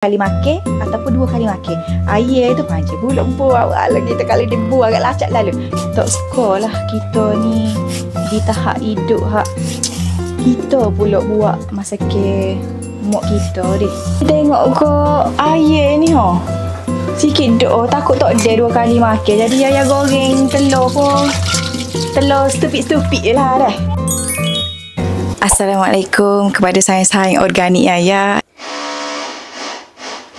kali makan ataupun 2 kali makan. Air tu panjang pula buah lah kita kalau dia buah agak lacak lalu. Tak suka lah kita ni di tahap hidup hak kita pula buat masa ke mak kita deh. Tengok ke air ni sikit dok takut tak ada 2 kali makan. Jadi ayah goreng telur pun telur stupid je lah dah. Assalamualaikum kepada sains-sains organik ayah.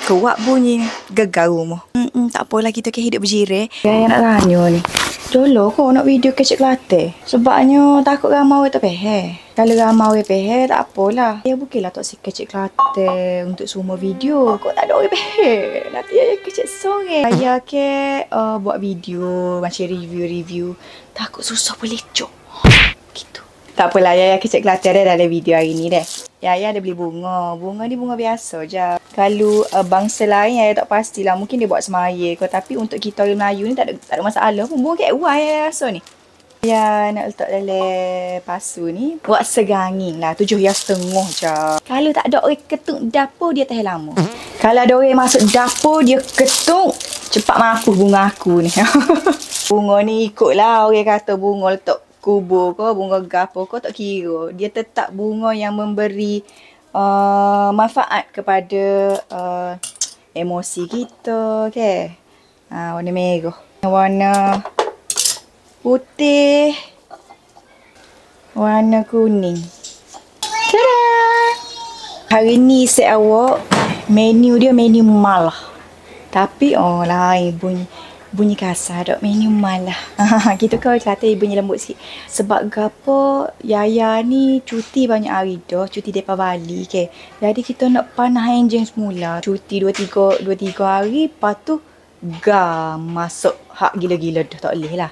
Kuat bunyi gegar rumah. Tak apalah kita ke hidup berjirah. Yang nak tanya ni. Dulu kau nak video kecik Kelantan. Sebabnya takut ramai orang tak faham. Kalau ramai orang faham tak apalah. Ya bukanlah tak si kecik Kelantan untuk semua video. Kau tak ada orang faham. Nanti ayah kecik sore. Ayah ke buat video macam review. Takut susah pelecok. Gitu. Tak apalah ayah kecik Kelantan dah dalam video hari ni dah. Ayah ada beli bunga. Bunga ni bunga biasa je. Kalau bangsa lain ayah tak pastilah. Mungkin dia buat semaya ke. Tapi untuk kita orang Melayu ni tak ada masalah pun. Bunga kat wah ayah rasa ni. Ayah nak letak dalam pasu ni. Buat segangin lah. 7.5 je. Kalau tak ada orang ketuk dapur dia tahan lama. Kalau ada orang masuk dapur dia ketuk. Cepat mampu bunga aku ni. Bunga ni ikutlah orang kata bunga letak kubur ke, bunga gapo ke tak kira. Dia tetap bunga yang memberi manfaat kepada emosi kita, okay? Warna merah, warna putih, warna kuning. Tada! Hari ni set awak menu dia menu malah. Tapi lain bunyi kasar dok menu malah. Kita kau kata bunyi lembut sikit. Sebab gapo Yaya ni cuti banyak hari dah, cuti depa Bali ke. Jadi kita nak panah enjin semula. Cuti 2-3 hari, lepas tu masuk hak gila-gila dah tak boleh lah.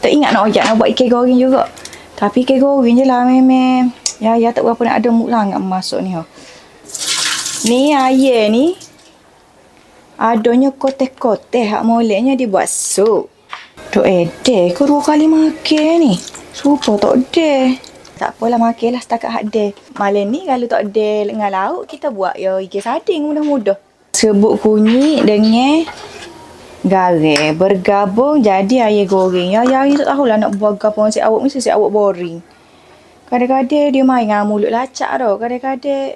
Tak ingat nak ajak nak buat ikan goreng juga. Tapi ikan goreng je lah memang. Ya tak berapa nak ada mood sangat masuk ni. Ni air ni adanya kotek-kotek hak moleknya dia buat sup. Tok ede ke 2 kali makan ni. Supa tak ada. Tak apalah makanlah setakat hak ada. Malam ni kalau tak ada dengan lauk kita buat ya ikan sarding mudah-mudah. Sebut kunyit dengan garam bergabung jadi air goreng. Ya hari tak tahulah nak buat gapo si awak mesti si awak boring. Kadang-kadang dia main dengan mulut lacak tau. Kadang-kadang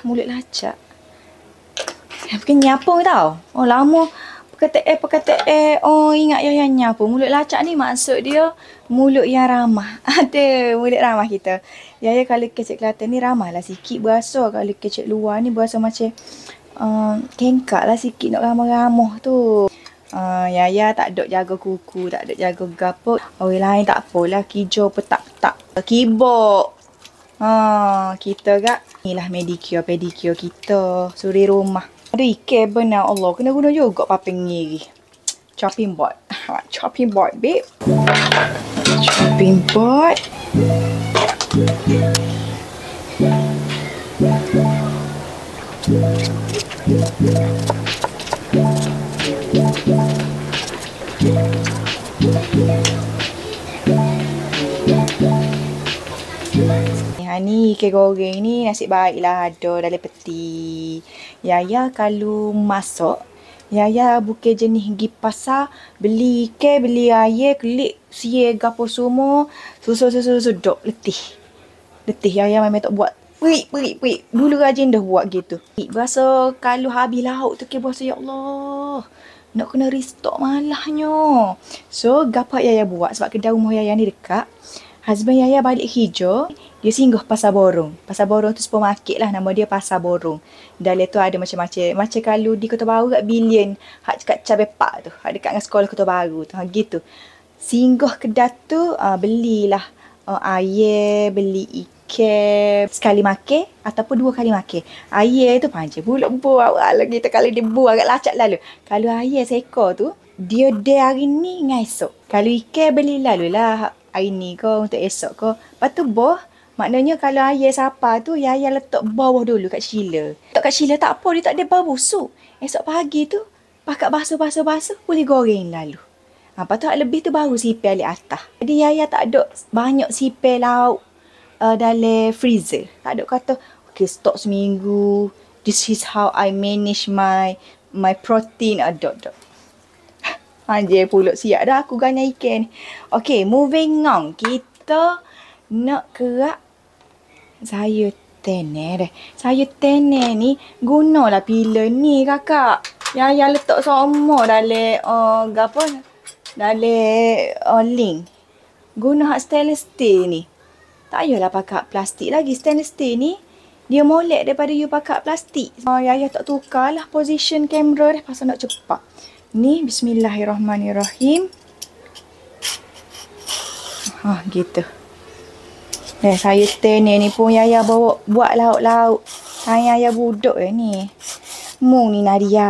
mulut lacak. Bukan nyapung tau. Lama perkataan. Ingat yang nyapung. Mulut lacak ni maksud dia mulut yang ramah. Ada mulut ramah kita. Ya kalau kecik Kelantan ni ramah lah sikit berasa. Kalau kecik luar ni berasa macam kengkak lah sikit nak ramah-ramah tu. Yaya tak duk jaga kuku, tak duk jaga gapo. Orang lain tak apalah kijo petak-tak. Kibok. Kita gak inilah pedicure kita suri rumah. Ada ikan benar Allah kena guna juga paping ni. Chopping board. Chopping board, babe. Chopping board. Ni ikan goreng ni nasib baiklah ada dalam peti. Yaya kalau masak, Yaya bukan jenis pergi pasar beli ikan, beli air, kelik sia gapo semua, susu dok letih. Yaya memang tak buat. Perik. Dulu rajin dah buat gitu. Berasa kalau habis lauk tu ke berasa ya Allah. Nak kena restock malahnya. So gapo Yaya buat sebab kedai rumah Yaya ni dekat. Husband Yaya balik hijau, dia singgah Pasar Borong. Pasar Borong tu supermarket lah, nama dia Pasar Borong. Dalam tu ada macam-macam. Macam kalau di Kota Baru kat Billion, hak dekat Cabai Park tu, hak dekat dengan sekolah Kota Baru tu, gitu. Singgah kedai tu, belilah air, beli ikan sekali makan ataupun 2 kali makan. Air tu panjang pula buah lah kita kalau dia buah agak lacak lalu. Kalau air seekor tu, dia hari ni dengan esok. Kalau ikan beli lalu lah hari ni ke untuk esok ke. Lepas tu maknanya kalau air sapa tu Yaya letak bawah dulu kat chiller. Letak kat chiller tak apa, dia tak ada bau busuk. Esok pagi tu pakat basuh boleh goreng lalu. Lepas tu hak lebih tu baru sipir alik atas. Jadi Yaya tak ada banyak sipir lauk dalam freezer. Tak ada kata, okay, stok seminggu. This is how I manage my protein. Ada. Anjir pulak siap dah aku ganya ikan. Okay, moving on. Kita nak kerak sayur tenel. Sayur tenel ni gunalah pilar ni kakak. Yaya letak semua dalam apa? Dalam link. Guna hak stainless steel ni. Tak payahlah pakai plastik lagi. Stainless steel ni dia molek daripada you pakai plastik. Yaya tak tukar lah position kamera dah pasal nak cepat. Ni bismillahirrahmanirrahim. Gitu. Sayur tenel ni pun Yaya bawa buat lauk-lauk. Yaya budak ni. Mu ni Nadia.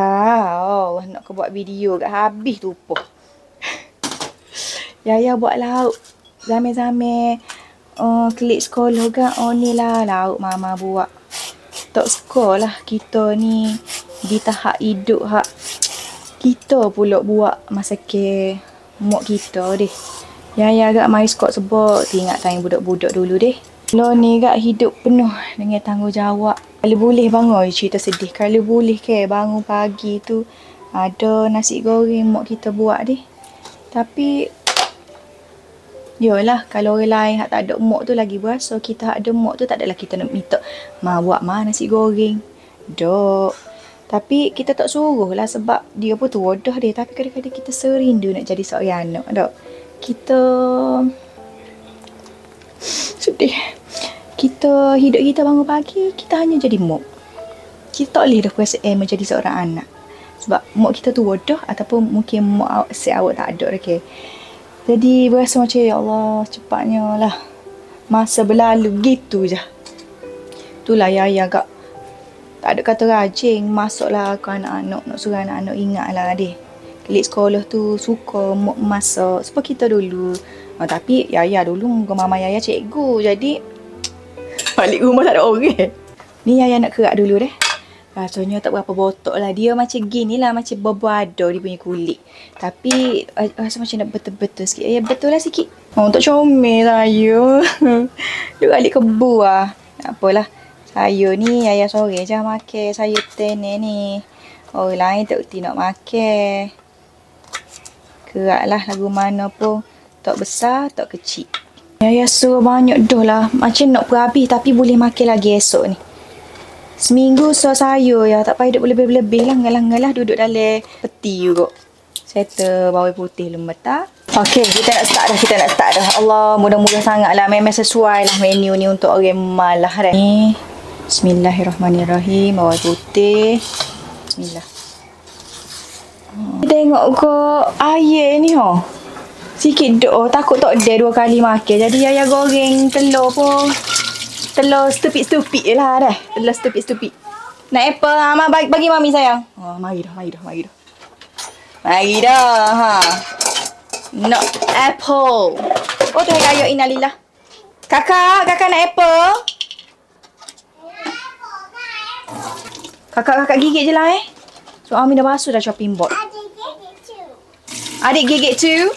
Nak ke buat video kat habis tu pun. Yaya buat lauk. Zame-zame klik sekolah kan. Ni lah lauk mama buat. Tak sekolah kita ni. Di tahap hidup hak. Kita pula buat masa ke mak kita deh. Yaya agak mai sekolah sebab teringat tayang budak-budak dulu deh. Lo ni agak hidup penuh dengan tanggungjawab. Kalau boleh bangun cerita sedih. Kalau boleh ke bangun pagi tu ada nasi goreng mak kita buat deh. Tapi yolah, kalau orang lain hak tak ada mak tu lagi berasa. Kita hak ada mak tu tak adalah kita nak minta ma buat ma nasi goreng. Dok. Tapi kita tak suruh lah sebab dia pun tua dah dia. Tapi kadang-kadang kita serindu nak jadi seorang anak. Dok. Kita sedih. Kita hidup kita bangun pagi, kita hanya jadi mak. Kita tak boleh dah perasaan menjadi seorang anak. Sebab mak kita tua dah ataupun mungkin mak awak tak ada. Okay. Jadi berasa macam ya Allah cepatnya lah. Masa berlalu gitu je. Itulah Yaya agak tak ada kata rajin. Masuklah ke anak-anak. Nak suruh anak-anak ingat lah adik. Kelik sekolah tu suka masak. Sebab kita dulu. Tapi Yaya dulu mama Yaya cikgu. Jadi balik rumah tak ada orang. Ni Yaya nak kerak dulu deh. Rasanya tak berapa botok lah. Dia macam gini lah. Macam berbuada dia punya kulit. Tapi rasa macam nak betul-betul sikit. Ya betul lah sikit. Untuk comel saya. Dia balik kebu lah. Tak apalah. Sayur ni Yaya sore je makan. Sayur tenel ni. Orang lain tak reti nak makan. Kerak lah lagu mana pun. Tak besar, tak kecil. Yaya suruh banyak dah lah. Macam nak berhabis tapi boleh makan lagi esok ni. Seminggu sayur ya. Tak payah duduk lebih-lebih lah. Ngalah-ngalah duduk dalam peti juga. Settle bawang putih lemetah. Okey, kita nak start dah. Allah, mudah-mudah sangat lah. Memang sesuai lah menu ni untuk orang malah dah. Ni. Bismillahirrahmanirrahim. Bawang putih. Bismillah. Tengok ke air ni sikit dok. Takut tak ada 2 kali makan. Jadi Yaya goreng telur pun. Telur stupid je lah dah. Telur stupid. Nak apple lah. Bagi mami sayang. Mari dah. Mari dah. Nak apple. Tu kayu innalillah. Kakak nak apple? Kakak gigit je lah So Ami dah basuh dah chopping board. Adik gigit too?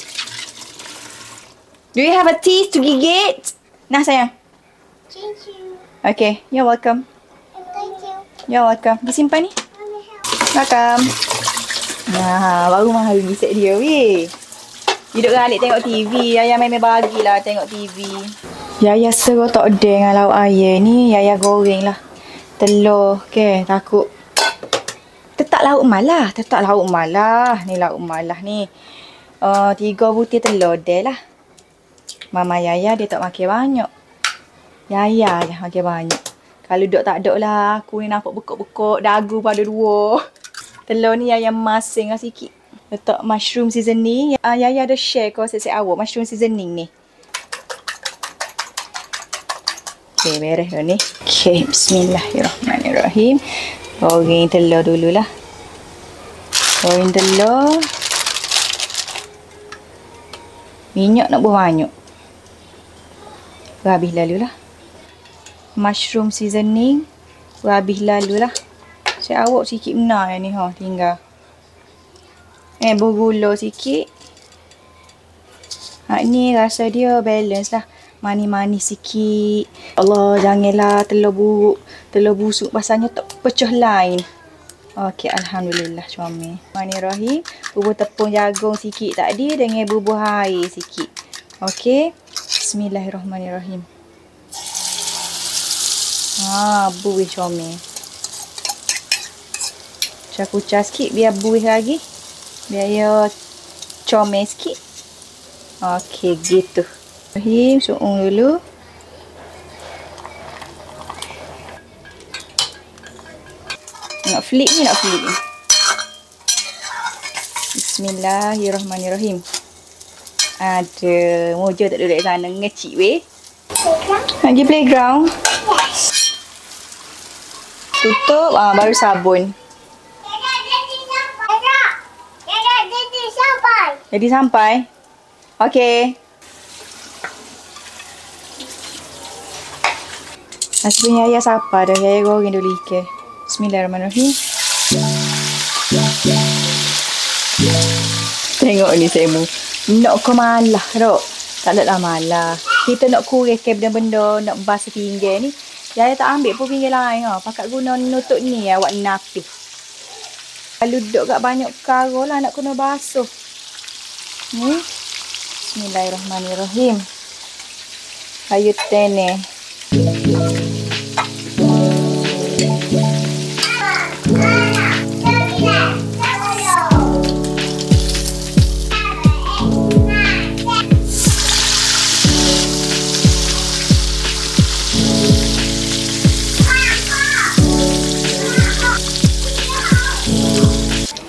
Do you have a teeth to gigit? Nah sayang. Thank you. Okay, you're welcome. Thank you. You're welcome. Disimpan ni. Welcome. Nah, baru mahal gisik dia weh. Hidup dengan Alik tengok TV. Yaya memang bagilah tengok TV. Yaya seru tak ada dengan lauk air ni. Yaya goreng lah. Telur ke takut. Tetap lauk malah. Ni lauk malah ni. 3 butir telur dah lah. Mama Yaya dia tak makan banyak. Yaya je makan banyak. Kalau duk tak ada lah. Aku ni nampak bekok-bekok dagu pada 2. Telur ni Yaya masing lah sikit. Letak mushroom seasoning. Yaya ada share kau sesi awak mushroom seasoning ni. Okay, beres dah ni. Okay, bismillahirrahmanirrahim. Goreng telur dululah. Goreng telur. Minyak nak buat banyak. Habis lalulah. Mushroom seasoning. Habis lalulah. Saya awak sikit benar ni tinggal. Bergula sikit. Ni rasa dia balance lah. Manis-manis sikit. Allah, janganlah telur busuk pasalnya tak pecah lain. Okey, alhamdulillah comel. Bismillahirrahmanirrahim. Bubur tepung jagung sikit tadi dengan bubur air sikit. Okey. Bismillahirrahmanirrahim. Buih comel. Kucah sikit biar buih lagi. Biar dia comel sikit. Okey, gitu. Rahim, suung dulu. Nak flip ni, nak flip ni. Bismillahirrahmanirrahim. Ada mojo tak duduk kat sana ngecik weh. Nak pergi playground. Tutup, baru sabun. Jadi sampai. Okey. Sebenarnya ayah siapa dah? Ayah goreng dulu ikan. Bismillahirrahmanirrahim. Tengok ni semu. Nak ke malah dok. Tak naklah malah. Kita nak kurekkan benda-benda, nak basuh pinggan ni. Yaya tak ambil pun pinggan lain ah. Pakat guna nutup ni awak napih. Kalau duduk kat banyak perkara lah nak kena basuh. Ni. Bismillahirrahmanirrahim. Kayu teneh.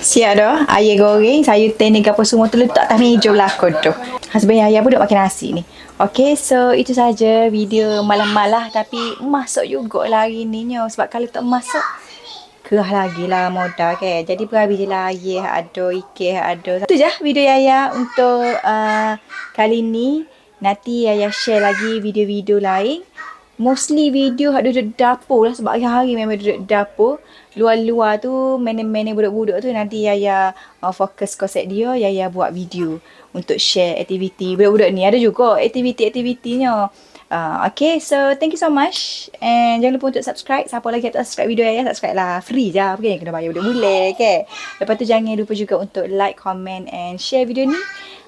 Siap dah, ayah goreng, sayur teneh apa semua tu letak atas meja belakang tu. Husband ayah pun duduk makan nasi ni. Okay, so itu saja video malam-malam tapi masak jugalah hari ni nyo. Sebab kalau tak masak, kerah lagi lah modal kan. Jadi berhabis je lah ayah ada, ikan ada. Itu je video ayah untuk kali ni. Nanti ayah share lagi video-video lain. Mostly video hak duduk dapur lah sebab hari-hari memang duduk dapur. Luar-luar tu mana-mana budak-budak tu nanti Yaya fokus konsep dia, Yaya buat video untuk share aktiviti. Budak-budak ni ada juga aktiviti-aktivitinya. Okay, so thank you so much. And jangan lupa untuk subscribe. Siapa lagi tak subscribe video Yaya, subscribe lah. Free je. Bukan kena bayar bulan-bulan okay. Lepas tu jangan lupa juga untuk like, comment and share video ni.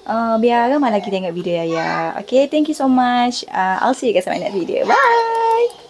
Biar ramai lagi tengok video Yaya. Okay, thank you so much. I'll see you guys in my next video. Bye!